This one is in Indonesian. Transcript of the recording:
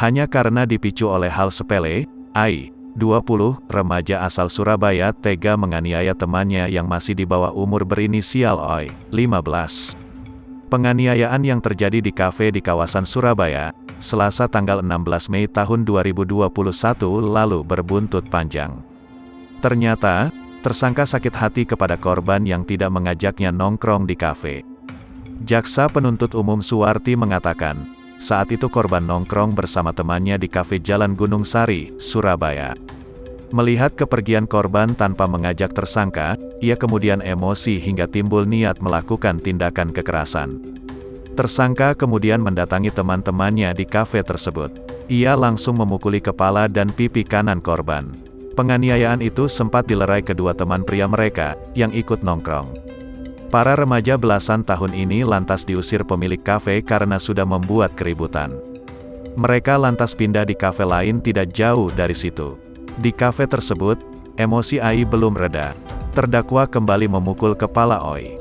Hanya karena dipicu oleh hal sepele, Ai, 20, remaja asal Surabaya tega menganiaya temannya yang masih di bawah umur berinisial Oi, 15. Penganiayaan yang terjadi di kafe di kawasan Surabaya, Selasa tanggal 16 Mei tahun 2021 lalu berbuntut panjang. Ternyata, tersangka sakit hati kepada korban yang tidak mengajaknya nongkrong di kafe. Jaksa penuntut umum Suwarti mengatakan, saat itu korban nongkrong bersama temannya di kafe Jalan Gunung Sari, Surabaya. Melihat kepergian korban tanpa mengajak tersangka, ia kemudian emosi hingga timbul niat melakukan tindakan kekerasan. Tersangka kemudian mendatangi teman-temannya di kafe tersebut. Ia langsung memukuli kepala dan pipi kanan korban. Penganiayaan itu sempat dilerai kedua teman pria mereka, yang ikut nongkrong. Para remaja belasan tahun ini lantas diusir pemilik kafe karena sudah membuat keributan. Mereka lantas pindah di kafe lain tidak jauh dari situ. Di kafe tersebut, emosi Ai belum reda. Terdakwa kembali memukul kepala Oi.